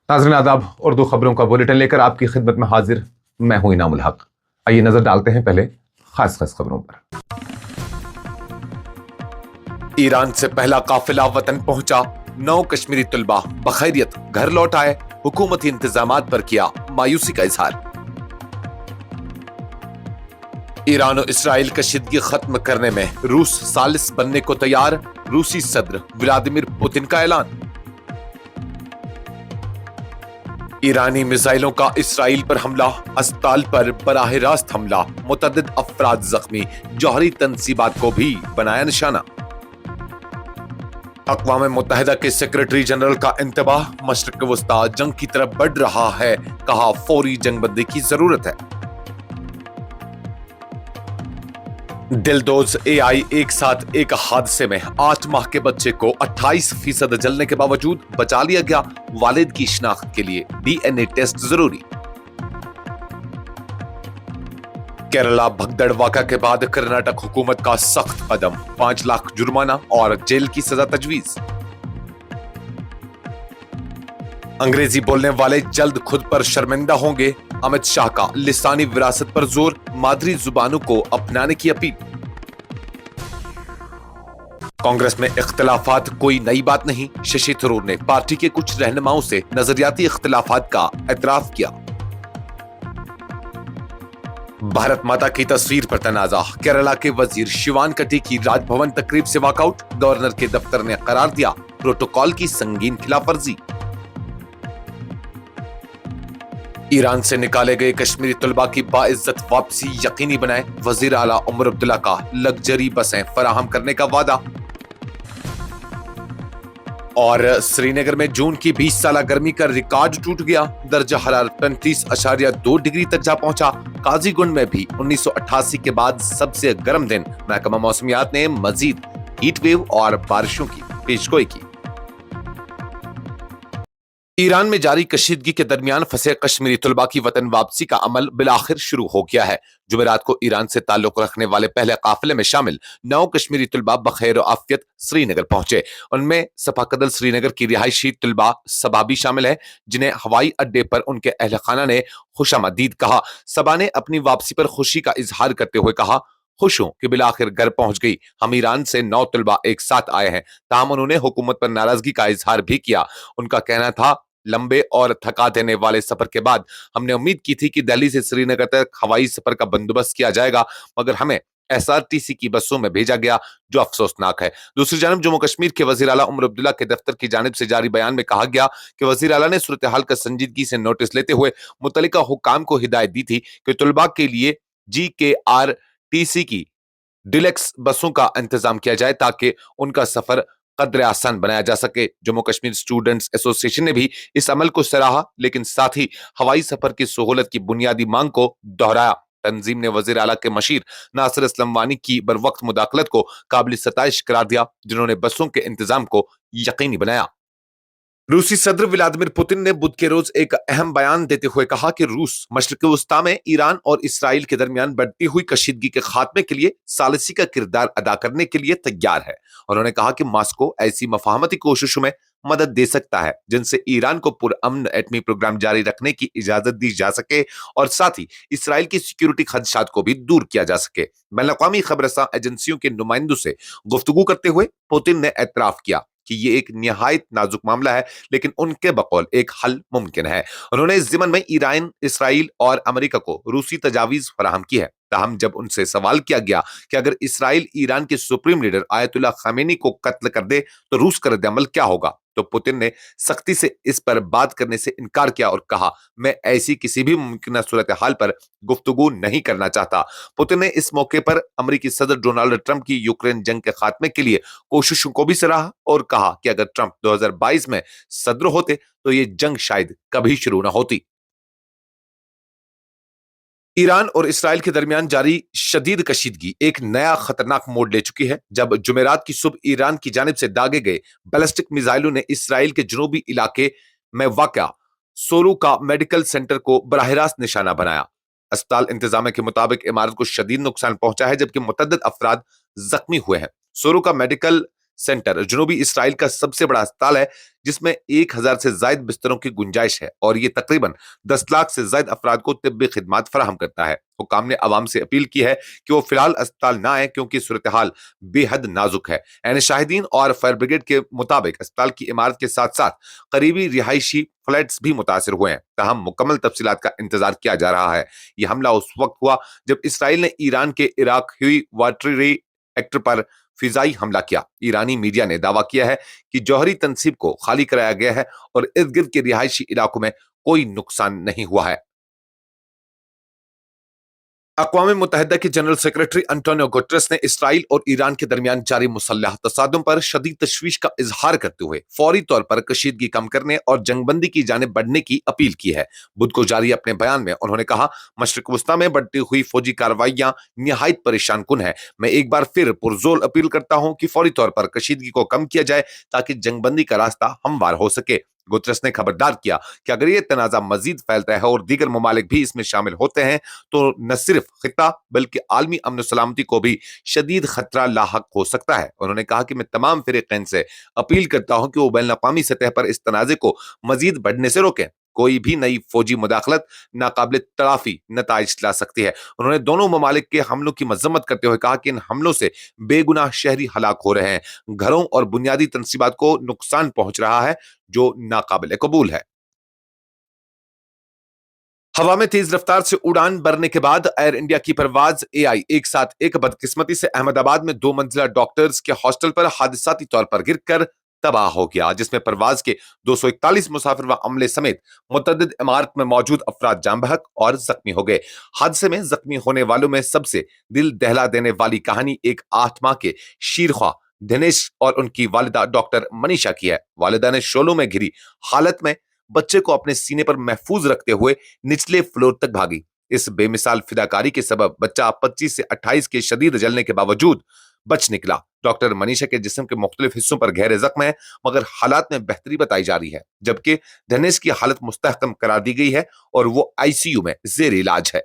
नाज़रीन आदाब, उर्दू खबरों का बुलेटिन लेकर आपकी खिदमत में हाजिर मैं हूं इनाम उल हक। आइए नजर डालते हैं पहले खास खबरों पर। ईरान से पहला काफिला वतन पहुंचा, 9 कश्मीरी तुलबा बखैरियत घर लौट आए, हुकूमती इंतजामात पर किया मायूसी का इजहार। ईरान और इसराइल कशीदगी खत्म करने में रूस सालिस बनने को तैयार, रूसी सदर व्लादिमीर पुतिन का ऐलान। ईरानी मिसाइलों का इसराइल पर हमला, अस्पताल पर बराह रास्त हमला, मुतअद्दिद अफराद जख्मी, जौहरी तंसीबात को भी बनाया निशाना। अक़वाम मुत्तहिदा के सेक्रेटरी जनरल का इंतबाह, मशरिक़ वस्ता जंग की तरफ बढ़ रहा है, कहा फौरी जंगबंदी की जरूरत है। दिलदोज एआई एक साथ एक हादसे में 8 माह के बच्चे को 28% जलने के बावजूद बचा लिया गया, वालिद की शिनाख्त के लिए डीएनए टेस्ट जरूरी। केरला भगदड़ वाक़ा के बाद कर्नाटक हुकूमत का सख्त कदम, 5 लाख जुर्माना और जेल की सजा तजवीज। अंग्रेजी बोलने वाले जल्द खुद पर शर्मिंदा होंगे, अमित शाह का लिसानी विरासत पर जोर, मादरी जुबानों को अपनाने की अपील। कांग्रेस में इख्तिलाफात कोई नई बात नहीं, शशि थरूर ने पार्टी के कुछ रहनुमाओं से नजरियाती इख्तिलाफात का एतराफ किया। भारत माता की तस्वीर पर तनाजा, केरला के वजीर शिवान कटी की राजभवन तकरीब से वॉकआउट, गवर्नर के दफ्तर ने करार दिया प्रोटोकॉल की संगीन खिलाफवर्जी। ईरान से निकाले गए कश्मीरी तुलबा की बाइज्जत वापसी यकीनी बनाए, वजीर आला उमर अब्दुल्ला का लग्जरी बसें फराहम करने का वादा। और श्रीनगर में जून की 20 साला गर्मी का रिकॉर्ड टूट गया, दर्जा हरारत 35.2 डिग्री तक जा पहुंचा। काजीगुंड में भी 1988 के बाद सबसे गर्म दिन, महकमा मौसमियात ने मजीद हीट वेव और बारिशों की पेशगोई की। ईरान में जारी कशीदगी के दरमियान फंसे कश्मीरी तुलबा की वतन वापसी का अमल बिलाखिर शुरू हो गया है। जुमेरात को ईरान से ताल्लुक रखने वाले पहले काफिले में शामिल 9 कश्मीरी तुलबा बखैर आफियत श्रीनगर पहुंचे। उनमें सफाकदल श्रीनगर की रिहायशी तुलबा सबा भी शामिल है, जिन्हें हवाई अड्डे पर उनके अहल खाना ने खुशामदीद कहा। सबा ने अपनी वापसी पर खुशी का इजहार करते हुए कहा, खुश हूं कि बिलाखिर घर पहुंच गई। हम ईरान से 9 तुलबा एक साथ आए हैं। ताहम उन्होंने हुकूमत पर नाराजगी का इजहार भी किया। उनका कहना था, लंबे और थका देने वाले सफर के बाद हमने उम्मीद की थी कि दिल्ली से श्रीनगर तक हवाई सफर का बंदोबस्त किया जाएगा, मगर हमें एसआरटीसी की बसों में भेजा गया, जो अफसोसनाक है। दूसरी जानब जम्मू कश्मीर के वजीर आला उमर अब्दुल्ला के दफ्तर की जानिब से जारी बयान में कहा गया कि वजीर आला ने सूरत हाल का संजीदगी से नोटिस लेते हुए मुतल्लिका हुक्काम को हिदायत दी थी कि तुलबा के लिए GKRTC की डिलेक्स बसों का इंतजाम किया जाए ताकि उनका सफर कदरे आसान बनाया जा सके। जम्मू कश्मीर स्टूडेंट्स एसोसिएशन ने भी इस अमल को सराहा, लेकिन साथ ही हवाई सफर की सहूलत की बुनियादी मांग को दोहराया। तंजीम ने वजीर आला के मशीर नासिर असलम वानी की बरवक्त मुदाखलत को काबिल सताइश करार दिया, जिन्होंने बसों के इंतजाम को यकीनी बनाया। रूसी सदर व्लादिमीर पुतिन ने बुध के रोज एक अहम बयान देते हुए कहा कि रूस मशरिक़ वस्ता में ईरान और इसराइल के दरमियान बढ़ती हुई कशीदगी के खात्मे के लिए सालिसी का किरदार अदा करने के लिए तैयार है। उन्होंने कहा कि मॉस्को ऐसी मफाहमती कोशिशों में मदद दे सकता है जिनसे ईरान को पुरअमन एटमी प्रोग्राम जारी रखने की इजाजत दी जा सके और साथ ही इसराइल की सिक्योरिटी खदशात को भी दूर किया जा सके। बैनुल-अक़वामी खबरसां एजेंसियों के नुमाइंदों से गुफ्तगू करते हुए पुतिन ने एतराफ किया कि ये एक निहायत नाजुक मामला है, लेकिन उनके बकौल एक हल मुमकिन है। उन्होंने इस ज़िमन में ईरान, इसराइल और अमेरिका को रूसी तजावीज़ फराहम की है। ताहम जब उनसे सवाल किया गया कि अगर इसराइल ईरान के सुप्रीम लीडर आयतुल्लाह खामेनी को कत्ल कर दे तो रूस का रद्द-ए-अमल क्या होगा, तो पुतिन ने सख्ती से इस पर बात करने से इनकार किया और कहा, मैं ऐसी किसी भी मुमकिन सूरत हाल पर गुफ्तगू नहीं करना चाहता। पुतिन ने इस मौके पर अमेरिकी सदर डोनाल्ड ट्रंप की यूक्रेन जंग के खात्मे के लिए कोशिशों को भी सराहा और कहा कि अगर ट्रंप 2022 में सदर होते तो ये जंग शायद कभी शुरू न होती। ईरान और इसराइल के दरमियान जारी शदीद कशीदगी एक नया खतरनाक मोड़ ले चुकी है, जब जुमेरात की सुबह ईरान की जानिब से दागे गए बैलिस्टिक मिसाइलों ने इसराइल के जनूबी इलाके में वाक़या सोरू का मेडिकल सेंटर को बराह रास्त निशाना बनाया। अस्पताल इंतजामिया के मुताबिक इमारत को शदीद नुकसान पहुंचा है, जबकि मुतअद्दिद अफराद जख्मी हुए हैं। सोरू का मेडिकल सेंटर जनूबी इसराइल का सबसे बड़ा अस्पताल है, जिसमें 1000 से ज्यादा बिस्तरों की गुंजाइश है और ये तकरीबन 10 लाख से ज्यादा अफराद को तिब्बी खिदमात फराहम करता है। हुकाम ने आवाम से अपील की है कि वो फिलहाल अस्पताल ना आए, क्योंकि सूरत हाल बेहद नाजुक है। ऐन शाहिदीन और फायर ब्रिगेड के मुताबिक अस्पताल की इमारत के साथ साथ करीबी रिहायशी फ्लैट्स भी मुतासर हुए हैं। तहम मुकम्मल तफसीलात का इंतजार किया जा रहा है। यह हमला उस वक्त हुआ जब इसराइल ने ईरान के इराक हुई वाटर एक्टर पर फिजाई हमला किया। ईरानी मीडिया ने दावा किया है कि जौहरी तनसीब को खाली कराया गया है और इर्द गिर्द के रिहायशी इलाकों में कोई नुकसान नहीं हुआ है। अक़वाम मुत्तहिदा के जनरल सेक्रेटरी अंटोनियो गुटेरेस ने इसराइल और ईरान के दरमियान जारी मुसल्लह तसादुम पर शदीद तशवीश का इजहार करते हुए फौरी तौर पर कशीदगी कम करने और जंगबंदी की जानिब बढ़ने की अपील की है। बुध को जारी अपने बयान में उन्होंने कहा, मशरिक वस्ता में बढ़ती हुई फौजी कार्रवाइयां निहायत परेशान कुन है। मैं एक बार फिर पुरजोर अपील करता हूं कि फौरी तौर पर कशीदगी को कम किया जाए ताकि जंगबंदी का रास्ता हमवार हो सके। गुतरस ने खबरदार किया कि अगर ये तनाजा मजीद फैलता है और दीगर ममालिक भी इसमें शामिल होते हैं तो न सिर्फ खिता बल्कि आलमी अमन सलामती को भी शदीद खतरा लाहक हो सकता है। उन्होंने कहा कि मैं तमाम फिरीकैन से अपील करता हूं कि वो बैनुल अक़वामी सतह पर इस तनाजे को मजीद बढ़ने से रोकें। कोई भी नई फौजी मुदाखलत नाकाबिल तलाफी नताइज ला सकती है। उन्होंने दोनों ममालिक के हमलों की मजम्मत करते हुए कहा कि इन हमलों से बेगुनाह शहरी हलाक हो रहे हैं, घरों और बुनियादी तंसीबात को नुकसान पहुंच रहा है, जो नाकाबिल कबूल है। हवा में तेज रफ्तार से उड़ान भरने के बाद एयर इंडिया की परवाज AI 171 बदकिस्मती से अहमदाबाद में 2 मंजिला डॉक्टर्स के हॉस्टल पर हादसाती तौर पर गिरकर तबाह हो गया, जिसमें परवाज के 241 मुसाफिर व अमले समेत मुतअद्दिद इमारत में मौजूद अफराद जाम बहक और जख्मी हो गए। हादसे में जख्मी होने वालों में सबसे दिल दहला देने वाली कहानी एक 8 माह के शीरख्वा दिनेश और उनकी वालिदा डॉक्टर मनीषा की है। वालिदा ने शोलों में घिरी हालत में बच्चे को अपने सीने पर महफूज रखते हुए निचले फ्लोर तक भागी। इस बेमिसाल फिदाकारी के सबब बच्चा 25 से 28 के शदीद जलने के बावजूद बच निकला। डॉक्टर मनीषा के जिस्म के मुख्तलिफ हिस्सों पर गहरे जख्म है, मगर हालात में बेहतरी बताई जा रही है, जबकि धनेश की हालत मुस्तहकम करार दी गई है और वो ICU में जेर इलाज है।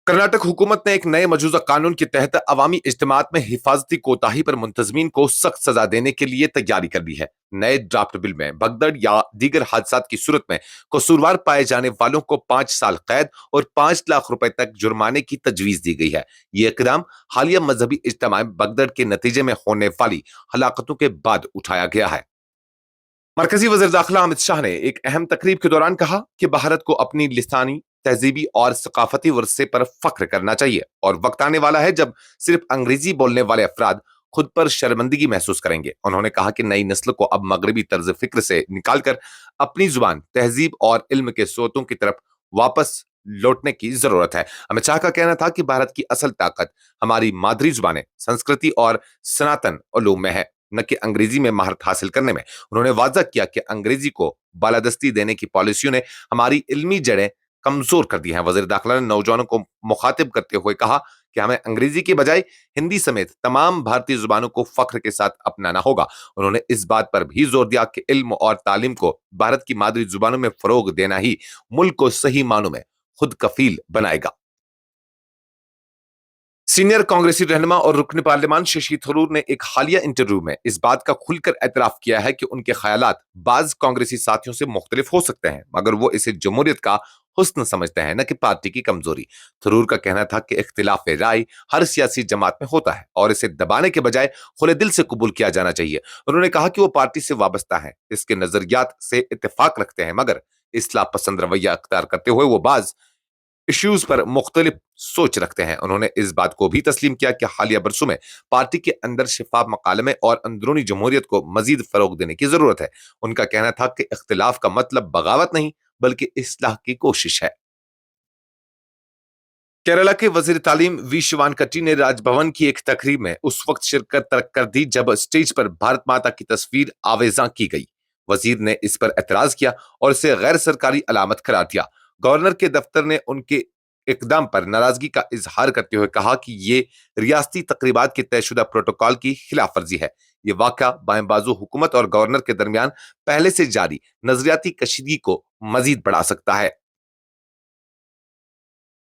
कर्नाटक हुकूमत ने एक नए मौजूदा कानून के तहत अवामी इज्तिमात में हिफाजती कोताही पर मुंतजमीन को सख्त सजा देने के लिए तैयारी कर ली है। नए ड्राफ्ट बिल में भगदड़ या दीगर हादसात की सूरत में कसूरवार पाए जाने वालों को 5 साल कैद और 5 लाख रुपए तक जुर्माने की तजवीज दी गई है। ये इकदाम हालिया मजहबी इज्तिमा भगदड़ के नतीजे में होने वाली हलाकतों के बाद उठाया गया है। मरकजी वज़ीर दाखिला अमित शाह ने एक अहम तकरीब के दौरान कहा कि भारत को अपनी लिसानी, तहजीबी और सकाफती वर्से पर फख्र करना चाहिए और वक्त आने वाला है जब सिर्फ अंग्रेजी बोलने वाले अफराद खुद पर शर्मिंदगी महसूस करेंगे। उन्होंने कहा कि नई नस्ल को अब मगरबी तर्ज फिक्र से निकालकर अपनी जुबान, तहजीब और इल्म के स्रोतों की तरफ वापस लौटने की जरूरत है। अमित शाह का कहना था कि भारत की असल ताकत हमारी मादरी जुबानें, संस्कृति और सनातन उलूम में है, न कि अंग्रेजी में महारत हासिल करने में। उन्होंने वाज़ा किया कि अंग्रेजी को बालादस्ती देने की पॉलिसियों ने हमारी इल्मी जड़ें कमजोर कर दी हैं। वज़ीर दाखिला ने नौजवानों को मुखातिब करते हुए कहा कि हमें अंग्रेजी की बजाय हिंदी समेत तमाम भारतीय जुबानों को फख्र के साथ अपनाना होगा। उन्होंने इस बात पर भी जोर दिया कि इल्म और तालीम को भारत की मादरी जुबानों में फरोग देना ही मुल्क को सही मानों में खुद कफील बनाएगा। सीनियर कांग्रेसी रहनुमा और रुकन पार्लियामान शशि थरूर ने एक हालिया इंटरव्यू में इस बात का खुलकर एतराफ किया है कि उनके ख्यालात बाज कांग्रेसी साथियों से मुख्तलिफ हो सकते हैं, मगर वो इसे जमहूरियत का हुस्न समझते हैं, न कि पार्टी की कमजोरी। थरूर का कहना था कि इख्तिलाफ राय हर सियासी जमात में होता है और इसे दबाने के बजाय खुले दिल से कबूल किया जाना चाहिए। उन्होंने कहा कि वो पार्टी से वाबस्ता है, इसके नजरियात से इत्तेफाक रखते हैं, मगर इस्लाह पसंद रवैया अख्तियार करते हुए वो बाज इश्यूज पर मुख्तलिफ सोच रखते हैं। उन्होंने इस बात को भी तस्लीम किया कि हालिया बरसों में पार्टी के अंदर शिफाफ मकालमे और अंदरूनी जमहूरियत को मजीद फरोग देने की जरूरत है। उनका कहना था कि इख्तिलाफ का मतलब बगावत नहीं बल्कि इस्लाह की कोशिश है। केरला के वजीर तालीम वी शिवानकट्टी ने राजभवन की एक तकरीब में उस वक्त शिरकत तर्क कर दी जब स्टेज पर भारत माता की तस्वीर आवेजा की गई। वजीर ने इस पर एतराज किया और इसे गैर सरकारी अलामत करार दिया। गवर्नर के दफ्तर ने उनके इकदाम पर नाराजगी का इजहार करते हुए कहा कि ये रियासती तकरीबात के तयशुदा प्रोटोकॉल की खिलाफ वर्जी है। ये वाक़या बाएं बाजू हुकूमत और गवर्नर के दरमियान पहले से जारी नजरियाती कशीदगी को मजीद बढ़ा सकता है।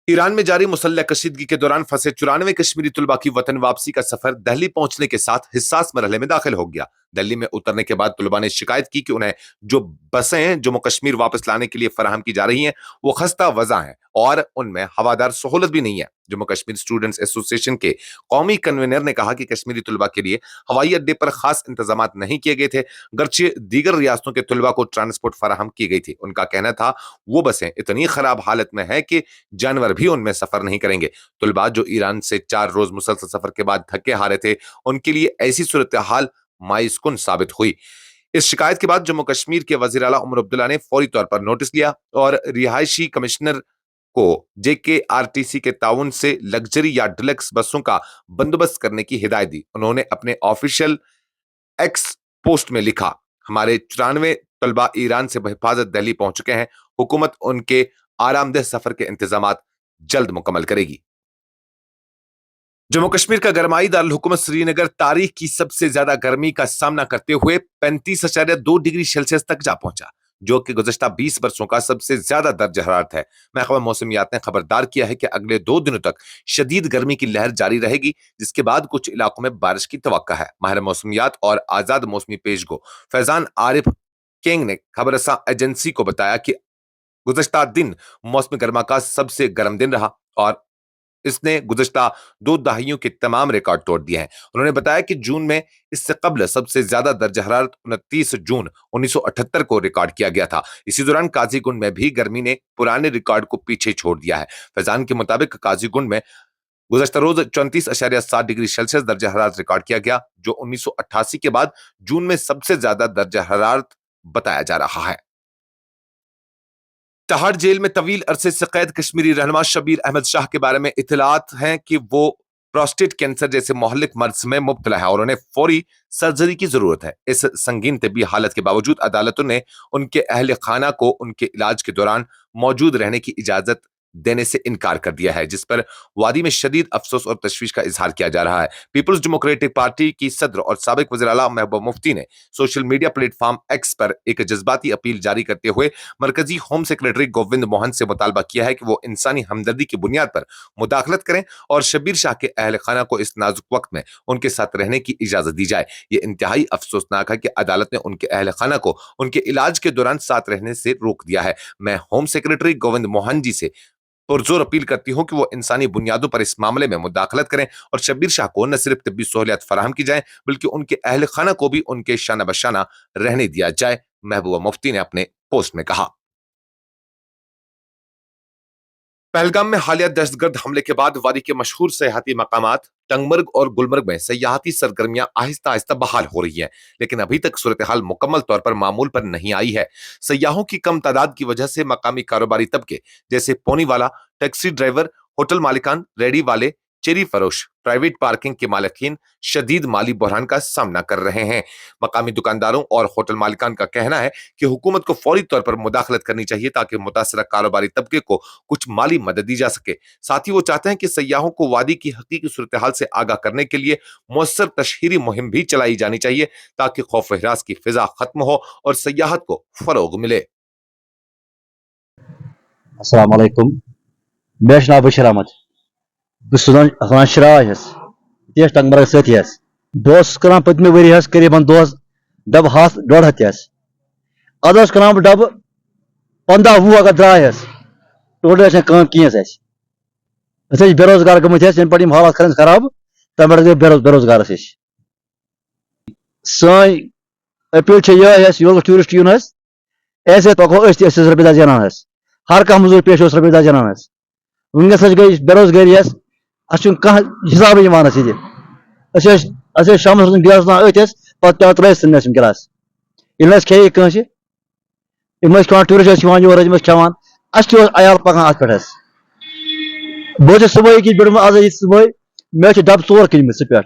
ईरान में जारी मुसल्लह कशीदगी के दौरान फंसे 94 कश्मीरी तुलबा की वतन वापसी का सफर दिल्ली पहुंचने के साथ हिसास मरहले में दाखिल हो गया। दिल्ली में उतरने के बाद तुलबा ने शिकायत की कि उन्हें जो बसें जम्मू कश्मीर वापस लाने के लिए फराहम की जा रही हैं वो खस्ता वजा हैं और उनमें हवादार सहूलत भी नहीं है। जम्मू कश्मीर स्टूडेंट्स एसोसिएशन के कौमी कन्वीनर ने कहा कि कश्मीरी तुलबा के लिए हवाई अड्डे पर खास इंतजाम नहीं किए गए थे, गर्चे दीगर रियासतों के तुलबा को ट्रांसपोर्ट फराहम की गई थी। उनका कहना था वो बसें इतनी खराब हालत में है कि जानवर भी उनमें सफर नहीं करेंगे। तुलबा जो ईरान से 4 रोज मुसलसल सफर के बाद थके हारे थे, उनके लिए ऐसी सूरत हाल मायूस कुन साबित हुई। इस शिकायत के बाद जम्मू कश्मीर के वजीर आला उमर अब्दुल्ला ने फौरी तौर पर नोटिस लिया और रिहायशी कमिश्नर को जेकेआरटीसी के ताउन से लग्जरी या डिलक्स बसों का बंदोबस्त करने की हिदायत दी। उन्होंने अपने ऑफिशियल एक्स पोस्ट में लिखा, हमारे 94 तलबा ईरान से बहिफाजत दिल्ली पहुंच चुके हैं। हुकूमत उनके आरामदेह सफर के इंतजामात जल्द मुकम्मल करेगी। जम्मू कश्मीर का गरमाई दारुल हुकूमत श्रीनगर तारीख की सबसे ज्यादा गर्मी का सामना करते हुए 35.2 डिग्री सेल्सियस तक जा पहुंचा, जो कि गुज़श्ता 20 वर्षों का सबसे ज्यादा दर्ज हरारत है। महकमा मौसमियात ने खबरदार किया है कि अगले 2 दिनों तक शदीद गर्मी की लहर जारी रहेगी, जिसके बाद कुछ इलाकों में बारिश की तवक्का है। माहिर मौसमियात और आजाद मौसमी पेशगो फैजान आरिफ केंग ने खबरसा एजेंसी को बताया कि गुज़श्ता दिन मौसम गर्मा का सबसे गर्म दिन रहा और इसने गुज़श्ता 2 दहाइयों के तमाम रिकॉर्ड तोड़ दिए हैं। उन्होंने बताया कि जून में इससे कबल सबसे ज्यादा दर्ज हरारत 29 जून 1978 को रिकॉर्ड किया गया था। इसी दौरान काजीगुंड में भी गर्मी ने पुराने रिकॉर्ड को पीछे छोड़ दिया है। फैजान के मुताबिक काजीगुंड में गुज़श्ता रोज 34.7 डिग्री सेल्सियस दर्ज हरारत रिकॉर्ड किया गया, जो 1988 के बाद जून में सबसे ज्यादा दर्ज हरारत बताया जा रहा है। तिहाड़ जेल में तवील अरसे से कैद कश्मीरी रहनुमा शबीर अहमद शाह के बारे में इत्तलात हैं कि वो प्रोस्टेट कैंसर जैसे मोहल्लिक मर्ज में मुब्तला है और उन्हें फौरी सर्जरी की जरूरत है। इस संगीन तबी हालत के बावजूद अदालतों ने उनके अहल खाना को उनके इलाज के दौरान मौजूद रहने की इजाजत देने से इनकार कर दिया है, जिस पर वादी में शदीद अफसोस और तशवीश का इजहार किया जा रहा है। पीपल्स डेमोक्रेटिक पार्टी की सदर और साबिक वज़ीर आला महबूबा मुफ्ती ने सोशल मीडिया प्लेटफॉर्म एक्स पर एक जज्बाती अपील जारी करते हुए मरकजी होम सेक्रेटरी गोविंद मोहन से मुतालबा किया है कि वो इंसानी हमदर्दी की बुनियाद पर मुदाखलत करें और शबीर शाह के अहल खाना को इस नाजुक वक्त में उनके साथ रहने की इजाजत दी जाए। ये इंतहाई अफसोसनाक है कि अदालत ने उनके अहल खाना को उनके इलाज के दौरान साथ रहने से रोक दिया है। मैं होम सेक्रेटरी गोविंद मोहन जी से पुरजोर अपील करती हूं कि वो इंसानी बुनियादों पर इस मामले में मुदाखलत करें और शबीर शाह को न सिर्फ तिब्बी सहूलियत फराहम की जाए बल्कि उनके अहल खाना को भी उनके शाना बशाना रहने दिया जाए, महबूबा मुफ्ती ने अपने पोस्ट में कहा। पहलगाम में हालिया दहशतगर्द हमले के बाद वादी के मशहूर सयाहती मकामात टंगमर्ग और गुलमर्ग में सयाहती सरगर्मियां आहिस्ता आहिस्ता बहाल हो रही हैं, लेकिन अभी तक सूरत हाल मुकम्मल तौर पर मामूल पर नहीं आई है। सयाहों की कम तादाद की वजह से मकामी कारोबारी तबके जैसे पोनी वाला, टैक्सी ड्राइवर, होटल मालिकान, रेडी वाले, चेरी फरोश, प्राइवेट पार्किंग के मालिकीन शदीद माली बहरान का सामना कर रहे हैं। मकामी दुकानदारों और होटल मालिकान का कहना है कि हुकूमत को फौरी तौर पर मुदाखलत करनी चाहिए ताकि मुतासरा कारोबारी तबके को कुछ माली मदद दी जा सके। साथ ही वो चाहते हैं कि सयाहों को वादी की हकीकी सूरत हाल से आगाह करने के लिए मुअस्सर तशहीरी मुहिम भी चलाई जानी चाहिए ताकि खौफ हिरास की फिजा खत्म हो और सयाहत को फरोग मिले। अस्सलाम वालेकुम, मैं नाम बशीर अहमद, बस शराय तेज टंगमर्ग सत दोस कर पत्मे वरी करीबन दोस डब 100-150 अद कर डब 15-20 अगर द्राय टोटल कम कहें बेरोजगार गमत इन पे हालात खराब तम पे गई बेरोजगार सन अपील यो टूरिस्ट यून ऐसे पको रुपये जानान हर कह मजूर पेश रुपये जानान वनस गई बेरोजगारी कह हिसाब ये शाम गिलास अत पे त्रिस गिलास ये खे कंस टूरिस्ट योर खान अयाल पकान अत पे बहुत सुबह कि आज सुबह मे डब 4 कन पे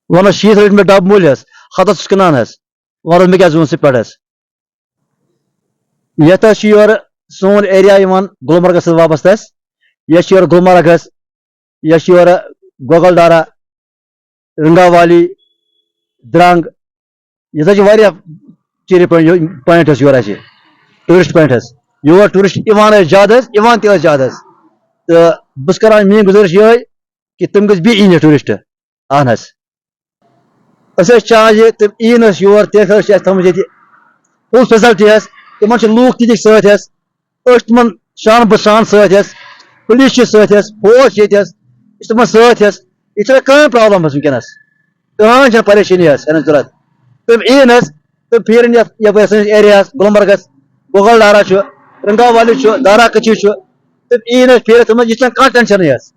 वन 60 रट मे डब मूल हतस कनान वन मे क्या जून पे ये योर सोन एरिया गुलमर्ग वाबस्त ये योर गुलमर्ग ये योर गोगलडारा, रंगावाली, द्रंग ये चीरी point your tourist point your tourist زیادہ زیادہ تو بس کران میری گزارش یہ کہ تم گھس بیٚیہِ یِنۍ ٹورسٹ اہن حظ أسۍ ٲسۍ چاہان زِ تِم یِیِن حظ یور تِکیٛازِ چھِ اَسہِ تھٲومٕژ ییٚتہِ فُل فیسلٹی حظ تِمن چھِ لوٗکھ تِتِکۍ سۭتۍ حظ أسۍ چھِ تِمن شان بہٕ شان سۭتۍ حظ پُلیٖس چھِ سۭتۍ حظ فوج چھِ ییٚتہِ حظ یہِ چھِ تِمن سۭتۍ حظ یہِ چھِنہٕ کٕہۭنۍ پرٛابلم حظ وٕنکٮ۪نس کٕہۭنۍ چھَنہٕ پریشٲنی حظ ہٮ۪نٕچ ضوٚرتھ تِم یِیِن حظ تِم پھیرن یتھ یپٲرۍ سٲنِس ایریاہس گُلمرگس گوگل ڈارا چھُ رنگا والی چھُ دارا کچی چھُ تِم یِیِن حظ پھیرِتھ تِمن یہِ چھَنہٕ کانٛہہ ٹٮ۪نشنٕے حظ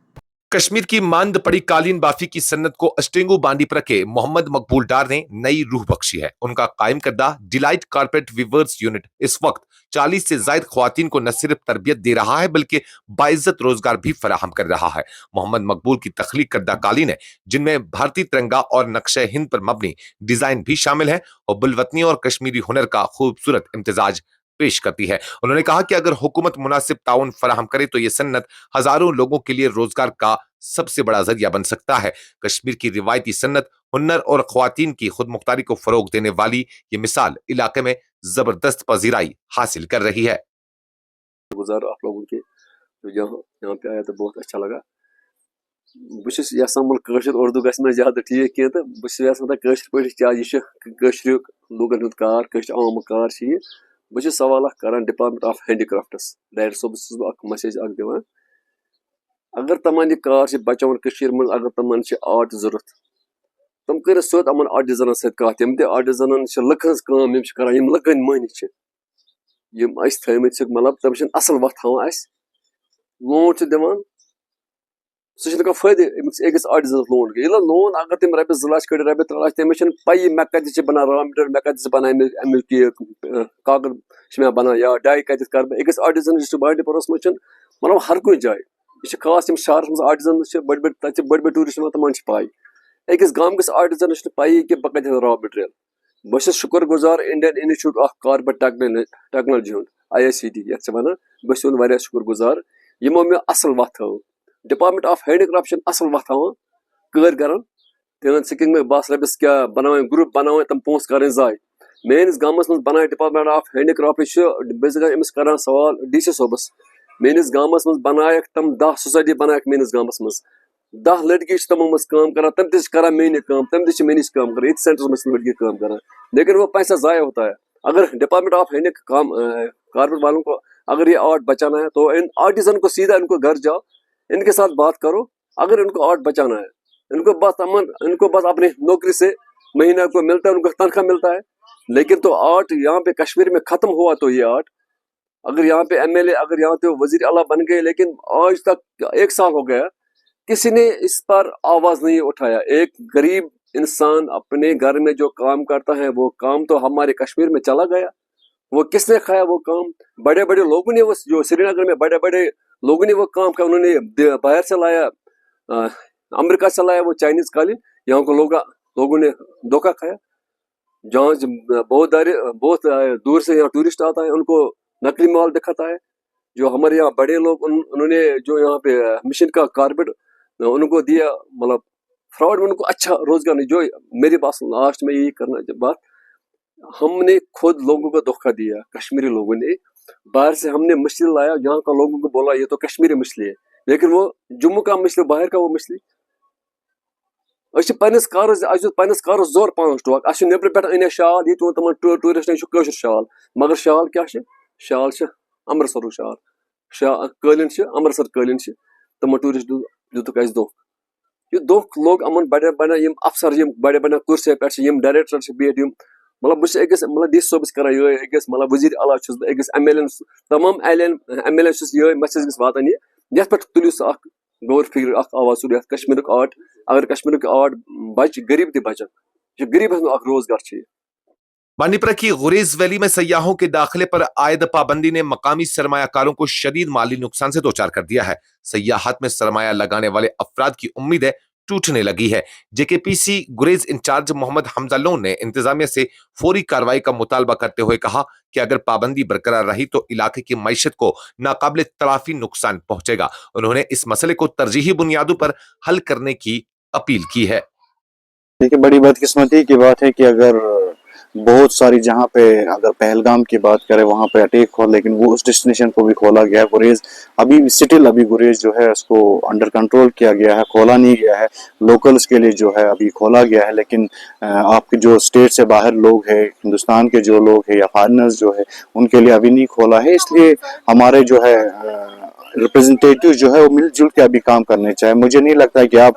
کشمیر کی ماند پڑی قالین بافی کی سنت کو اسٹینگو بانڈی پر کے محمد مقبول ڈار نے نئی روح بخشی ہے. ان کا قائم کردہ ڈیلائٹ کارپیٹ ویورز یونٹ اس وقت 40 سے زائد خواتین کو نہ صرف تربیت دے رہا ہے بلکہ باعزت روزگار بھی فراہم کر رہا ہے. محمد مقبول کی تخلیق کردہ قالین ہے جن میں بھارتی ترنگا اور نقشہ ہند پر مبنی ڈیزائن بھی شامل ہے اور بلوطنی اور کشمیری ہنر کا خوبصورت امتزاج پیش کرتی ہے. انہوں نے کہا کہ اگر حکومت مناسب تعاون فراہم کرے تو یہ صنعت ہزاروں لوگوں کے لیے روزگار کا سب سے بڑا ذریعہ بن سکتا ہے. کشمیر کی روایتی صنعت ہنر اور خواتین کی خود مختاری کو فروغ دینے والی یہ مثال علاقے میں زبردست پذیرائی حاصل کر رہی ہے. گزار آپ لوگوں کے یہاں پہ آیا تو بہت اچھا لگا. بہت یژھان ملک اردو گھس نا زیادہ ٹھیک کی تو بہت یژھان پہ یہ لوکن ہند کار عام کار یہ بہت سوال کران department of handicrafts director صٲبس بہٕ میسیج دِوان اگر تمن یہ کار بچاون من اگر تمن آرٹ ضرورت تم کر سیود یمن آرٹزنن ست کت یم تہ آرٹزنن لکھ ہز کام یم کران یم لکن مہنی یم اس تھمت مطلب تم اصل وقت ہاں اس لون دِوان سہ فائدہ أکِس آرٹزنس لون ییٚلہِ لون اگر تم رۄپیس 2 لچھ کڑِ رۄپیس 3 لچھ تٔمِس چھنہٕ پَیی مےٚ کتہِ بنان را میٹیریل مےٚ کتہِ بنان امیُک یہ کاغذ مےٚ بنان یا ڈاے کتہِ کر بہٕ أکِس آرٹزن ڈسٹرک بانڈی پورس منٛز چھنہٕ مطلب ہر کُنہِ جایہِ یہ خاص یم شہرس منٛز آرٹزن بڑ تتہِ بڑ ٹورسٹ تمن پاے أکِس گامکِس آرٹزنس پاyi کہ بہٕ کتہِ را میٹیریل. بہٕ چھُس شُکر گزار Indian institute of carpet technology ہُنٛد IICT یتھ ونان بہٕ چھُس واریاہ شُکر گزار یمو مےٚ اصل وتھ تھٲو. ڈپارٹمنٹ آف ہینڈی کرافٹ اصل وتھ ہاوان کٲر کران تہٕ سکِنگ میں بس رۄپیس کیٛاہ بناوٕنۍ گروپ بناوٕنۍ تِم پونٛسہٕ کرٕنۍ ضایع. میٲنِس گامس منٛز بنایہِ ڈپارٹمنٹ آف ہینڈی کرافٹ بہٕ چھُس أمِس کران سوال DC صٲبس میٲنِس گامس منٛز بنایکھ تِم 10 سوسایٹی بنایکھ میٲنِس گامس منٛز 10 لڑکی چھِ تِمو منٛز کٲم کران تِم تہِ چھِ کران میٲنی کٲم تِم تہِ چھِ مےٚ نِش کٲم کران ییٚتہِ سینٹرس منٛز چھِ لڑکی کٲم کران لیکن وہ پیسہ ضائع ہوتا ہے. اگر ڈپارٹمنٹ آف ہینڈی کارپیٹ والوں کو اگر یہ آرٹ بچانا ہے تو ان آرٹزن کو سیدھا ان کو گھر جاؤ ان کے ساتھ بات کرو. اگر ان کو آرٹ بچانا ہے ان کو بس اپنی نوکری سے مہینہ کو ملتا ہے ان کو تنخواہ ملتا ہے لیکن تو آرٹ یہاں پہ کشمیر میں ختم ہوا تو یہ آرٹ اگر یہاں پہ MLA اگر یہاں پہ وزیر اعلیٰ بن گئے لیکن آج تک 1 سال ہو گیا کسی نے اس پر آواز نہیں اٹھایا. ایک غریب انسان اپنے گھر میں جو کام کرتا ہے وہ کام تو ہمارے کشمیر میں چلا گیا. وہ کس نے کھایا وہ کام؟ بڑے بڑے لوگوں نے وہ جو سری نگر میں بڑے بڑے لوگوں نے وہ کام کیا انہوں نے باہر سے لایا امریکہ سے لایا وہ چائنیز قالین یہاں کو لوگوں نے دھوکہ کھایا. جہاں بہت دور سے یہاں ٹورسٹ آتا ہے ان کو نقلی مال دکھاتا ہے. جو ہمارے یہاں بڑے لوگ انہوں نے جو یہاں پہ مشین کا کارپیٹ ان کو دیا مطلب فراڈ میں ان کو اچھا روزگار نہیں. جو میری بات لاسٹ میں یہی کرنا بات ہم نے خود لوگوں کو دھوکہ دیا. کشمیری لوگوں نے باہر سے ہم نے مچھلی لایا یہاں کا لوگوں کو بولا یہ تو کشمیری مچھلی ہے لیکن وہ جموں کا مچھلی باہر کا وہ مچھلی. پنس کارس زور 5 ٹوک اچھا نبر پہ ان شال یہ تمن ٹورسٹن کشر شال مگر شال کیا شال امرتسر شال قالین امرتسر قالین تمن ٹورسٹ دتک اس دھوکہ. یہ دھوکہ لوگ امن بڑے بڑے افسر بڑے بڑے کرسی پہ ڈائریکٹر بہت مطلب بہت أکِس مطلب DC صٲبس کران یہ أکِس مطلب وزیر اعلیٰ چھُس بہٕ أکِس MLA تمام MLA چھُس یہ میسیج گژھِ واتان یہ یتھ پہ تُلِو سا اکھ غور فکر اکھ آواز تُلِو یتھ کشمیرُک آرٹ اگر کشمیرُک آرٹ بچ غریب تہِ بچن یہ غریب ہنٛد اکھ روزگار چھُ. بانڈی پورہ کی غریز ویلی میں سیاحوں کے داخلے پر عائد پابندی نے مقامی سرمایہ کاروں کو شدید مالی نقصان سے دوچار کر دیا ہے. سیاحت میں سرمایہ لگانے والے افراد کی امید ٹوٹنے لگی ہے. JKPC گریز انچارج محمد حمزہ لون نے انتظامیہ سے فوری کارروائی کا مطالبہ کرتے ہوئے کہا کہ اگر پابندی برقرار رہی تو علاقے کی معیشت کو ناقابل تلافی نقصان پہنچے گا. انہوں نے اس مسئلے کو ترجیحی بنیادوں پر حل کرنے کی اپیل کی ہے. دیکھیے بڑی بدقسمتی کی بات ہے کہ اگر बहुत सारी, जहाँ पे अगर पहलगाम की बात करें वहाँ पे अटैक हो, लेकिन वो उस डेस्टिनेशन को भी खोला गया है। गुरेज अभी स्टिल अभी गुरेज जो है उसको अंडर कंट्रोल किया गया है, खोला नहीं गया है। लोकल्स के लिए जो है अभी खोला गया है, लेकिन आपके जो स्टेट से बाहर लोग हैं, हिंदुस्तान के जो लोग हैं या फॉरेनर्स जो है, उनके लिए अभी नहीं खोला है। इसलिए हमारे जो है रिप्रेजेंटेटिव जो है वो मिलजुल के अभी काम करने चाहिए। मुझे नहीं लगता कि आप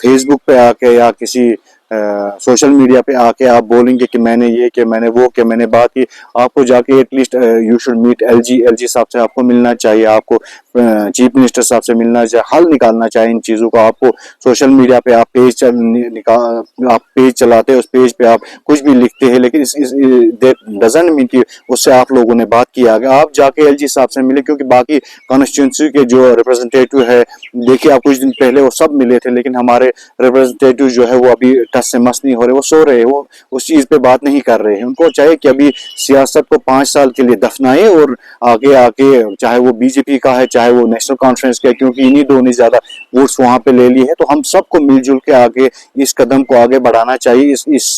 फेसबुक पे आके या किसी सोशल मीडिया पे आके आप बोलेंगे कि मैंने ये कि मैंने वो कि मैंने बात की। आपको जाके at least you should meet LG साहब से आपको मिलना चाहिए, आपको चीफ मिनिस्टर साहब से मिलना चाहिए, हल निकालना चाहिए इन चीज़ों का। आपको सोशल मीडिया पे आप पेज चलाते हैं, उस पेज पे आप कुछ भी लिखते हैं, लेकिन दैट डजंट मीन कि उससे आप लोगों ने बात की आगे। आप जाके एलजी साहब से मिले, क्योंकि बाकी कॉन्स्टिट्यूंसी के जो रिप्रेजेंटेटिव है, देखिए आप कुछ दिन पहले वो सब मिले थे, लेकिन हमारे रिप्रेजेंटेटिव जो है वो अभी टस से मस नहीं हो रहे, वो सो रहे हैं, वो उस चीज़ पे बात नहीं कर रहे हैं। उनको चाहिए कि अभी सियासत को 5 साल के लिए दफनाए और आगे आके, चाहे वो बीजेपी का है चाहे वो नेशनल कॉन्फ्रेंस का है, क्योंकि इन्हीं दो ने ज्यादा वोट्स वहां पे ले लिए है। तो हम सबको मिलजुल के आगे इस कदम को आगे बढ़ाना चाहिए, इस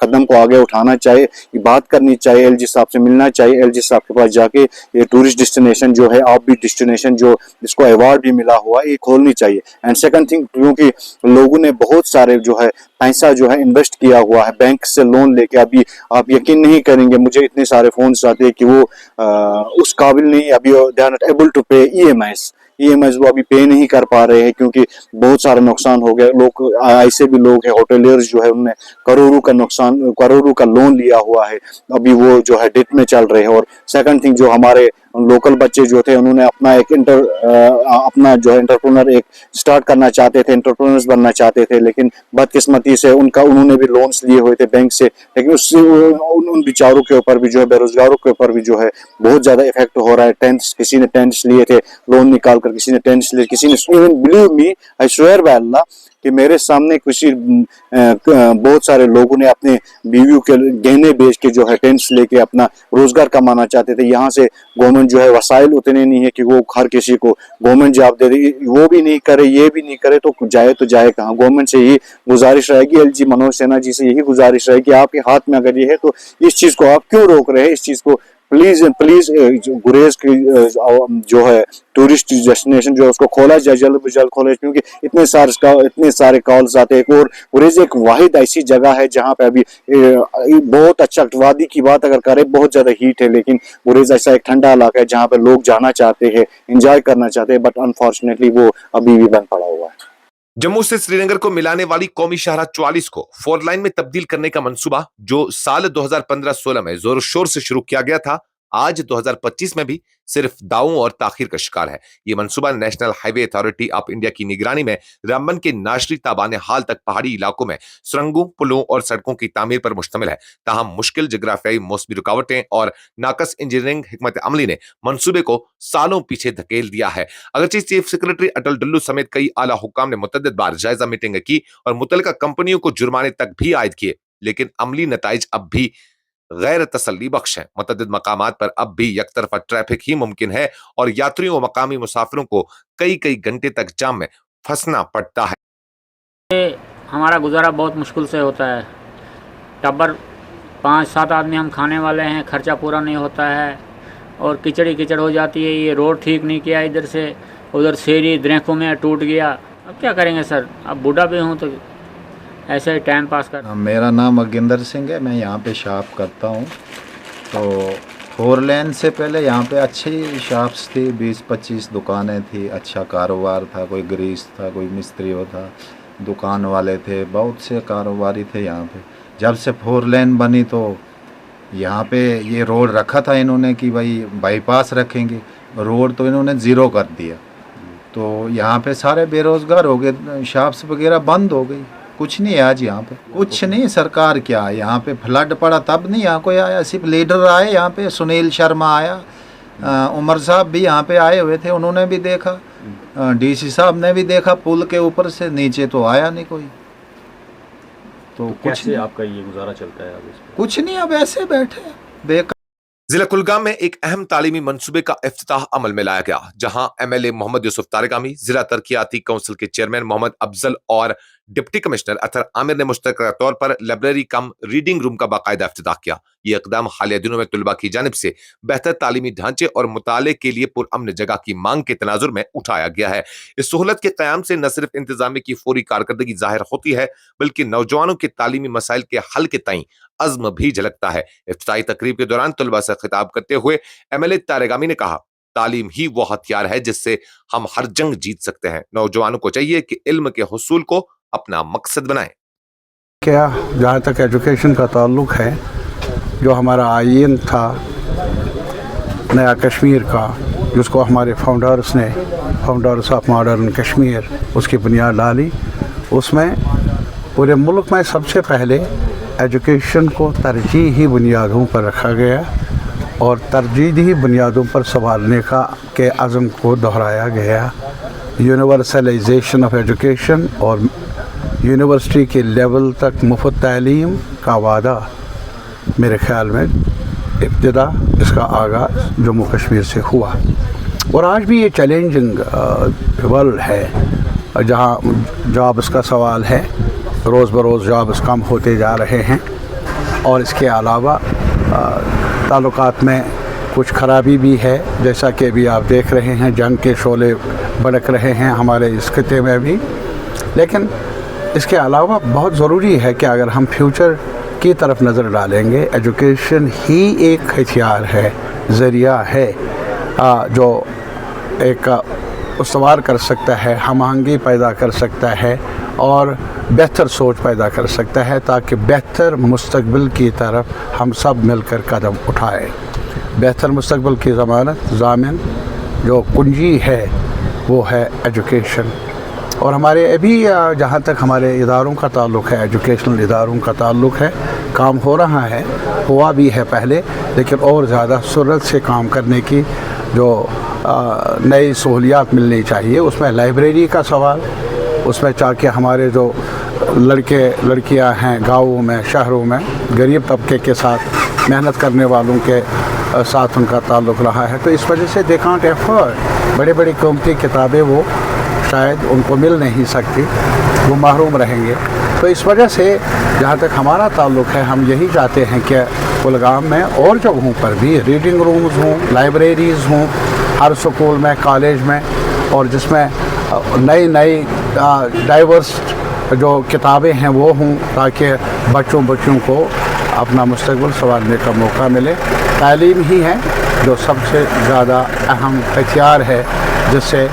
कदम को आगे उठाना चाहिए, बात करनी चाहिए, एलजी साहब से मिलना चाहिए, एलजी साहब के पास जाके ये टूरिस्ट डेस्टिनेशन जो है, आप भी डेस्टिनेशन जो इसको अवार्ड भी मिला हुआ है, ये खोलनी चाहिए। एंड सेकंड थिंग, क्योंकि लोगों ने बहुत सारे जो है पैसा जो है इन्वेस्ट किया हुआ है बैंक से लोन लेके, अभी आप यकीन नहीं करेंगे, मुझे इतने सारे फोन्स आते हैं कि वो उस काबिल नहीं, अभी they are not able to pay EMIs वो अभी पे नहीं कर पा रहे हैं, क्योंकि बहुत सारा नुकसान हो गया। लोग ऐसे भी लोग हैं, होटलियर्स जो है, उनने करोड़ों का लोन लिया हुआ है, अभी वो जो है डेट में चल रहे हैं। और सेकंड थिंग, जो हमारे लोकल बच्चे जो थे, उन्होंने अपना एक अपना जो है एंटरप्रेन्योर एक स्टार्ट करना चाहते थे, एंटरप्रेन्योर्स बनना चाहते थे, लेकिन बदकिस्मती से उन्होंने भी लोन्स लिए हुए थे बैंक से, लेकिन उससे उन बेचारों के ऊपर भी जो है, बेरोजगारों के ऊपर भी जो है बहुत ज्यादा इफेक्ट हो रहा है। किसी ने टेंट्स लिए थे लोन निकाल कर, किसी ने टेंट्स लिए, किसी ने, believe me, I swear by अल्लाह कि मेरे सामने बहुत सारे लोगों ने अपने बीवियों के गहने बेच के जो है टेंट्स लेके अपना रोजगार कमाना चाहते थे। यहाँ से गवर्नमेंट जो है वसाइल उतने नहीं है कि वो हर किसी को गवर्नमेंट जॉब दे दे, वो भी नहीं करे, ये भी नहीं करे, तो जाए कहाँ। गवर्नमेंट से यही गुजारिश रहेगी, एलजी मनोज सिन्हा जी से यही गुजारिश रहेगी कि आपके हाथ में अगर ये है तो इस चीज को आप क्यों रोक रहे हैं, इस चीज को प्लीज गुरेज की जो है टूरिस्ट डेस्टिनेशन जो है उसको खोला जाए, जल्द से जल्द खोले, क्योंकि इतने सारे कॉल्स आते हैं। और गुरेज एक वाहिद ऐसी जगह है जहाँ पे अभी बहुत अच्छा, वादी की बात अगर करें बहुत ज्यादा हीट है, लेकिन गुरेज ऐसा एक ठंडा इलाका है जहाँ पे लोग जाना चाहते हैं, एंजॉय करना चाहते हैं, बट अनफॉर्चुनेटली वो अभी भी बंद पड़ा हुआ है। जम्मू से श्रीनगर को मिलाने वाली कौमी शाहराह 44 को 4 लाइन में तब्दील करने का मंसूबा, जो साल 2015-16 में जोर शोर से शुरू किया गया था, आज 2025 में भी सिर्फ दावों और ताखीर का शिकार है। ये मंसूबा national highway authority of India की निगरानी में रामबन के नाशरी ताबान हाल तक पहाड़ी इलाकों में सुरंगों, पुलों और सड़कों की तामीर पर मुश्तमिल है। ताहम मुश्किल जोग्राफियाई मौसमी रुकावटें और नाकस इंजीनियरिंग हिकमत अमली ने मंसूबे को सालों पीछे धकेल दिया है। अगरचे चीफ सेक्रेटरी अटल डुल्लू समेत कई आला हुक्काम ने मुतअद्दिद बार जायजा मीटिंग की और मुतल्लिका कंपनियों को जुर्माने तक भी आयद किए, लेकिन अमली नताइज अब भी गैर तसल्ली बख्श है। मुतअद्दिद मकामात पर अब भी यकतरफा ट्रैफिक ही मुमकिन है और यात्रियों और मकामी मुसाफिरों को कई घंटे तक जाम में फंसना पड़ता है। हमारा गुजारा बहुत मुश्किल से होता है। टब्बर 5-7 आदमी हम खाने वाले हैं, खर्चा पूरा नहीं होता है और कीचड़ हो जाती है। ये रोड ठीक नहीं किया, इधर से उधर सेरी द्रेखों में टूट गया। अब क्या करेंगे सर, अब बूढ़ा भी हूँ तो ऐसे ही टाइम पास कर। मेरा नाम अगिंदर सिंह है, मैं यहाँ पे शॉप करता हूँ। तो 4 लेन से पहले यहाँ पे अच्छी शॉप्स थी, 20-25 दुकानें थी, अच्छा कारोबार था, कोई ग्रीस था, कोई मिस्त्री होता, दुकान वाले थे, बहुत से कारोबारी थे यहाँ पे। जब से 4 लेन बनी तो यहाँ पे ये रोड रखा था इन्होंने कि भाई बाईपास रखेंगे, रोड तो इन्होंने ज़ीरो कर दिया। तो यहाँ पे सारे बेरोज़गार हो गए, शॉप्स वगैरह बंद हो गई, कुछ नहीं है आज यहाँ पे, कुछ नहीं। सरकार क्या, यहाँ पे फ्लड पड़ा तब नहीं यहाँ कोई आया, सिर्फ लीडर आए यहाँ पे, सुनील शर्मा आया, उमर साहब भी यहाँ पे आए हुए थे, उन्होंने भी देखा, डीसी साहब ने भी देखा पुल के ऊपर से, नीचे तो आया नहीं कोई। तो कुछ नहीं, आपका ये गुजारा चलता है? अब कुछ नहीं, अब ऐसे बैठे बेकार। जिला कुलगाम में एक अहम तालीमी मंसूबे का इफ्तिताह अमल में लाया गया, जहां एमएलए मोहम्मद यूसुफ तारिगामी, जिला तरक्याती काउंसिल के चेयरमैन मोहम्मद अफजल और डिप्टी कमिश्नर अतर आमिर ने मुश्तरका तौर पर लाइब्रेरी कम रीडिंग रूम का बाकायदा इफ्तिताह किया। ये इकदाम हालिया दिनों में तलबा की जानिब से बेहतर तालीमी ढांचे और मुताले के लिए पुरअमन जगह की मांग के तनाजुर में उठाया गया है। इस सहूलत के क़याम से न सिर्फ इंतजामिया की फौरी कारकर्दगी जाहिर होती है, बल्कि नौजवानों के तालीमी मसाइल के हल के तईं अज़्म भी झलकता है। इफ्तिताही तकरीब के दौरान तलबा से खिताब करते हुए MLA तारेगामी ने कहा, तालीम ही वो हथियार है जिससे हम हर जंग जीत सकते हैं। नौजवानों को चाहिए कि इल्म के हुसूल को अपना मकसद बनाएं। क्या जहाँ तक एजुकेशन का ताल्लुक़ है, जो हमारा आईन था नया कश्मीर का, जिसको हमारे फाउंडर्स ऑफ मॉडर्न कश्मीर उसकी बुनियाद डाली, उसमें पूरे मुल्क में सबसे पहले एजुकेशन को तरजीही बुनियादों पर रखा गया और तरजीही बुनियादों पर संभालने के अज़म को दोहराया गया। यूनिवर्सलाइजेशन ऑफ एजुकेशन और यूनिवर्सिटी के लेवल तक मुफ्त तालीम का वादा मेरे ख़्याल में इब्तिदा इसका आगाज़ जम्मू कश्मीर से हुआ। और आज भी ये चैलेंजिंग वर्ल्ड है जहाँ जॉब्स का सवाल है, रोज़ बरोज़ जॉब्स कम होते जा रहे हैं और इसके अलावा ताल्लुकात में कुछ ख़राबी भी है, जैसा कि अभी आप देख रहे हैं जंग के शोले भड़क रहे हैं हमारे इस खिते में भी। लेकिन इसके अलावा बहुत ज़रूरी है कि अगर हम फ्यूचर की तरफ नज़र डालेंगे, एजुकेशन ही एक हथियार है, ज़रिया है जो एक उसवार कर सकता है, हम आहंगी पैदा कर सकता है और बेहतर सोच पैदा कर सकता है, ताकि बेहतर मुस्तकबिल की तरफ हम सब मिलकर कदम उठाएं। बेहतर मुस्तकबिल की ज़मानत जो कुंजी है वो है एजुकेशन। और हमारे अभी जहाँ तक हमारे इदारों का ताल्लुक़ है, एजुकेशनल इदारों का ताल्लुक़ है, काम हो रहा है, हुआ भी है पहले, लेकिन और ज़्यादा सुरत से काम करने की जो नई सहूलियात मिलनी चाहिए। उसमें लाइब्रेरी का सवाल, उसमें चाहे हमारे जो लड़के लड़कियां हैं गाँवों में, शहरों में, गरीब तबके के साथ मेहनत करने वालों के साथ उनका ताल्लुक़ रहा है, तो इस वजह से दे कांट एफर्ड बड़ी बड़ी कीमती किताबें वो शायद उनको मिल नहीं सकती, वो महरूम रहेंगे। तो इस वजह से जहाँ तक हमारा ताल्लुक़ है, हम यही चाहते हैं कि कुलगाम में और जगहों पर भी रीडिंग रूम्स हों, लाइब्रेरीज़ हों, हर स्कूल में, कॉलेज में, और जिसमें नई डाइवर्स जो किताबें हैं वो हों, ताकि बच्चों को अपना मुस्तकबिल संवारने का मौका मिले। तालीम ही है जो सबसे ज़्यादा अहम हथियार है, जिससे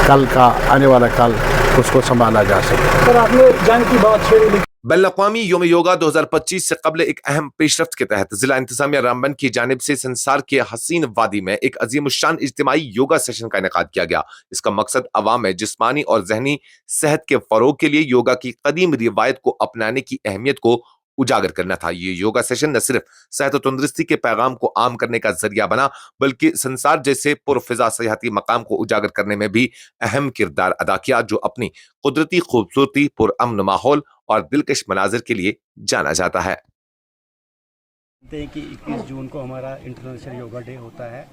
कल का आने वाला कल उसको संभाला जा सके। सर, आपने जंग की बात छेड़ी। बैनुल-अक़वामी योम योगा 2025 से कबल एक अहम पेशरफ्त के तहत जिला इंतजामिया रामबन की जानिब से संसार के हसीन वादी में एक अजीमुश्शान इज्तिमाई योगा सेशन का इनेकाद किया गया। इसका मकसद अवाम में जिस्मानी और जहनी सेहत के फरोग के लिए योगा की कदीम रिवायत को अपनाने की अहमियत को उजागर करना था। ये योगा सेशन न सिर्फ सेहत और तंदुरुस्ती के पैगाम को आम करने का जरिया बना, बल्कि संसार जैसे पुरफिजा सयाहती मकाम को उजागर करने में भी अहम किरदार अदा किया, जो अपनी कुदरती खूबसूरती, पुरअमन माहौल और दिलकश मनाजिर के लिए जाना जाता है। कि 21 जून को हमारा इंटरनेशनल योगा डे होता है,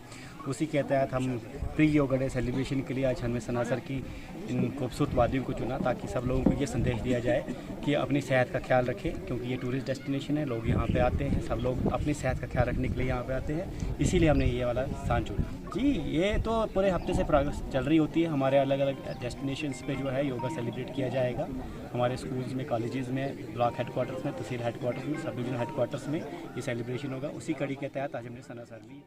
उसी के तहत हम प्री योगा डे सेलिब्रेशन के लिए आज हमने सनासर की इन खूबसूरत वादियों को चुना, ताकि सब लोगों को ये संदेश दिया जाए कि अपनी सेहत का ख्याल रखें, क्योंकि ये टूरिस्ट डेस्टिनेशन है, लोग यहाँ पे आते हैं, सब लोग अपनी सेहत का ख्याल रखने के लिए यहाँ पे आते हैं, इसीलिए हमने ये वाला स्थान चुना। जी, ये तो पूरे हफ्ते से प्रोग्रेस चल रही होती है। हमारे अलग अलग डेस्टिनेशंस पे जो है योगा सेलिब्रेट किया जाएगा। हमारे स्कूल्स में, कॉलेजेस में, ब्लॉक हेडक्वार्टर्स में, तहसील हेडक्वार्टर्स में, सब डिवीजन हेडक्वार्टर्स में ये सेलिब्रेशन होगा। उसी कड़ी के तहत आज हमने सनासर ली।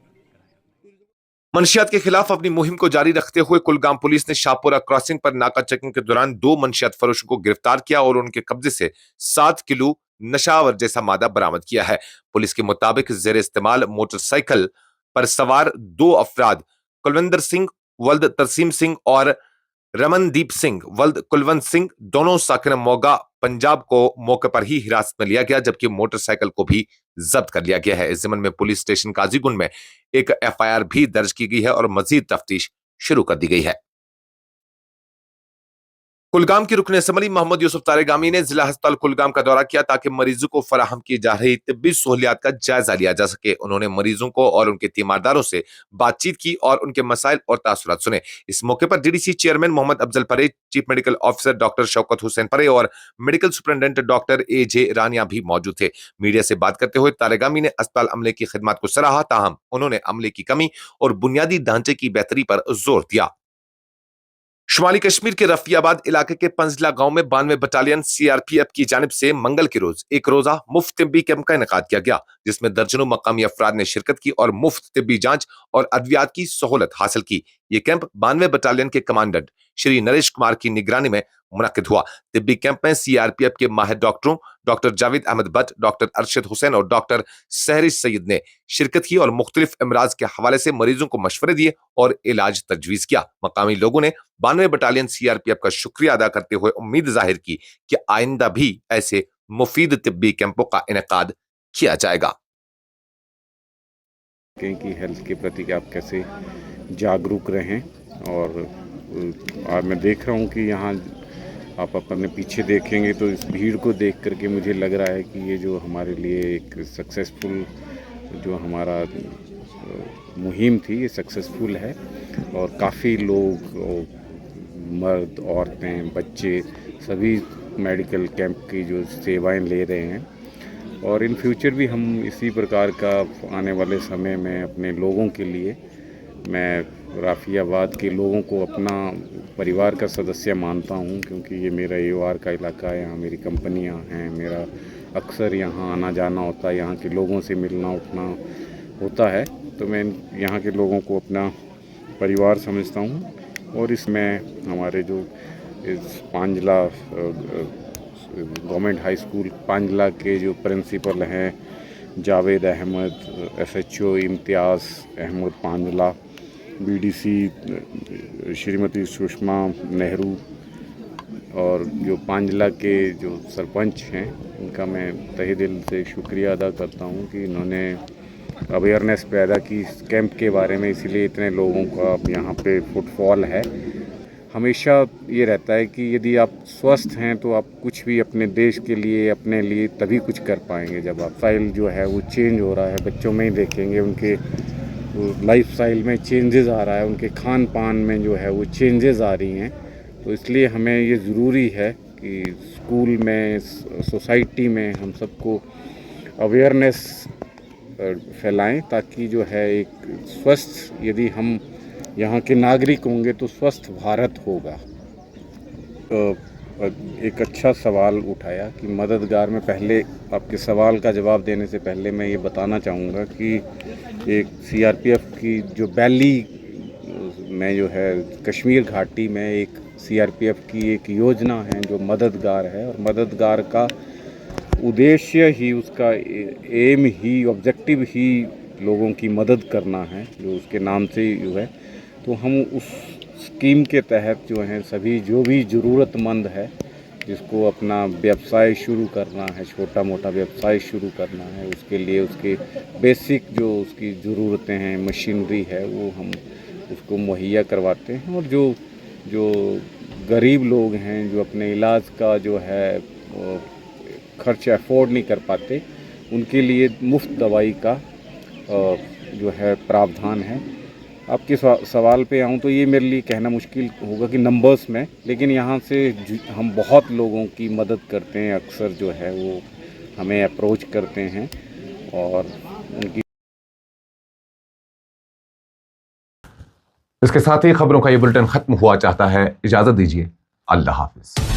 मंशियात के खिलाफ अपनी मुहिम को जारी रखते हुए कुलगाम पुलिस ने शाहपुरा क्रॉसिंग पर नाका चेकिंग के दौरान 2 मंशियात फरोशों को गिरफ्तार किया और उनके कब्जे से 7 किलो नशावर जैसा मादा बरामद किया है। पुलिस के मुताबिक जेर इस्तेमाल मोटरसाइकिल पर सवार 2 अफराद कुलविंदर सिंह वल्द तरसीम सिंह और रमनदीप सिंह वल्द कुलवंत सिंह, दोनों साकिन मोगा पंजाब, को मौके पर ही हिरासत में लिया गया, जबकि मोटरसाइकिल को भी जब्त कर लिया गया है। इस ज़िम्मन में पुलिस स्टेशन काजीगुंड में एक FIR भी दर्ज की गई है और मजीद तफ्तीश शुरू कर दी गई है। कुलगाम के रुकन असम्बली मोहम्मद यूसुफ तारेगामी ने जिला अस्पताल कुलगाम का दौरा किया ताकि मरीजों को फराहम की जा रही तिब्बी सहूलियात का जायजा लिया जा सके। उन्होंने मरीजों को और उनके तीमारदारों से बातचीत की और उनके मसाइल और तासुरात सुने। इस मौके पर डीडीसी चेयरमैन मोहम्मद अफजल परे, chief medical officer doctor Shaukat Hussain परे और मेडिकल सुपरिटेंडेंट डॉक्टर ए.जे. रानिया भी मौजूद थे। मीडिया से बात करते हुए तारेगामी ने अस्पताल अमले की खिदमत को सराहा, ताहम उन्होंने अमले की कमी और बुनियादी ढांचे की बेहतरी पर जोर दिया। शुमाली कश्मीर के रफियाबाद इलाके के पंजला गांव में 92 बटालियन सीआरपीएफ की जानिब से मंगल के रोज एक रोजा मुफ्त तिब्बी कैंप का इनेकाद किया गया, जिसमें दर्जनों मकामी अफराद ने शिरकत की और मुफ्त तिब्बी जांच और अद्वियात की सहूलत हासिल की। ये कैंप 92 बटालियन के कमांडेंट श्री नरेश कुमार की निगरानी में मुनक्किद हुआ। तिब्बी कैंप में सीआरपीएफ के माहिर डॉक्टरों डॉक्टर जावेद अहमद भट्ट, डॉक्टर अरशद हुसैन और डॉक्टर सहरी सईद ने शिरकत की और मुख्तलिफ इमराज के हवाले से मरीजों को मशवरे दिए और इलाज तजवीज किया। मकामी लोगों ने 92 बटालियन सीआरपीएफ का शुक्रिया अदा करते हुए उम्मीद जाहिर की कि आइंदा भी ऐसे मुफीद तिब्बी कैंपों का इनेकाद किया जाएगा। कि हेल्थ के प्रति आप कैसे जागरूक रहें, और मैं देख रहा हूं कि यहाँ आप अपने पीछे देखेंगे तो इस भीड़ को देख करके मुझे लग रहा है कि ये जो हमारे लिए एक सक्सेसफुल जो हमारा मुहिम थी ये सक्सेसफुल है, और काफ़ी लोग, मर्द, औरतें, बच्चे सभी मेडिकल कैंप की जो सेवाएं ले रहे हैं, और इन फ्यूचर भी हम इसी प्रकार का आने वाले समय में अपने लोगों के लिए, मैं राफियाबाद के लोगों को अपना परिवार का सदस्य मानता हूं, क्योंकि ये मेरा एओआर का इलाका है, यहाँ मेरी कंपनियां हैं, मेरा अक्सर यहाँ आना जाना होता है, यहाँ के लोगों से मिलना उठना होता है, तो मैं यहाँ के लोगों को अपना परिवार समझता हूँ। और इसमें हमारे जो इस पांजला गवर्नमेंट हाई स्कूल पांजला के जो प्रिंसिपल हैं जावेद अहमद, एसएचओ इम्तियाज़ अहमद पांजला, बीडीसी श्रीमती सुषमा नेहरू, और जो पांजला के जो सरपंच हैं उनका मैं तहे दिल से शुक्रिया अदा करता हूं कि इन्होंने अवेयरनेस पैदा की इस कैंप के बारे में, इसीलिए इतने लोगों का अब यहाँ पे फुटफॉल है। हमेशा ये रहता है कि यदि आप स्वस्थ हैं तो आप कुछ भी अपने देश के लिए, अपने लिए तभी कुछ कर पाएंगे जब आप स्टाइल जो है वो चेंज हो रहा है। बच्चों में ही देखेंगे उनके लाइफ स्टाइल में चेंजेस आ रहा है, उनके खान पान में जो है वो चेंजेस आ रही हैं। तो इसलिए हमें ये ज़रूरी है कि स्कूल में, सोसाइटी में हम सबको अवेयरनेस फैलाएं, ताकि जो है एक स्वस्थ, यदि हम यहाँ के नागरिक होंगे तो स्वस्थ भारत होगा। एक अच्छा सवाल उठाया कि मददगार में, पहले आपके सवाल का जवाब देने से पहले मैं ये बताना चाहूँगा कि एक सीआरपीएफ की जो बैली में जो है कश्मीर घाटी में एक सीआरपीएफ की एक योजना है जो मददगार है, और मददगार का उद्देश्य ही, उसका एम ही, ऑब्जेक्टिव ही लोगों की मदद करना है, जो उसके नाम से जो है। तो हम उस स्कीम के तहत जो हैं सभी जो भी ज़रूरतमंद है, जिसको अपना व्यवसाय शुरू करना है, छोटा मोटा व्यवसाय शुरू करना है, उसके लिए उसके बेसिक जो उसकी ज़रूरतें हैं, मशीनरी है, वो हम उसको मुहैया करवाते हैं। और जो गरीब लोग हैं, जो अपने इलाज का जो है खर्च अफोर्ड नहीं कर पाते, उनके लिए मुफ्त दवाई का जो है प्रावधान है। आपके सवाल पे आऊँ तो ये मेरे लिए कहना मुश्किल होगा कि नंबर्स में, लेकिन यहाँ से हम बहुत लोगों की मदद करते हैं, अक्सर जो है वो हमें अप्रोच करते हैं और उनकी। इसके साथ ही खबरों का ये बुलेटिन खत्म हुआ चाहता है। इजाजत दीजिए, अल्लाह हाफिज।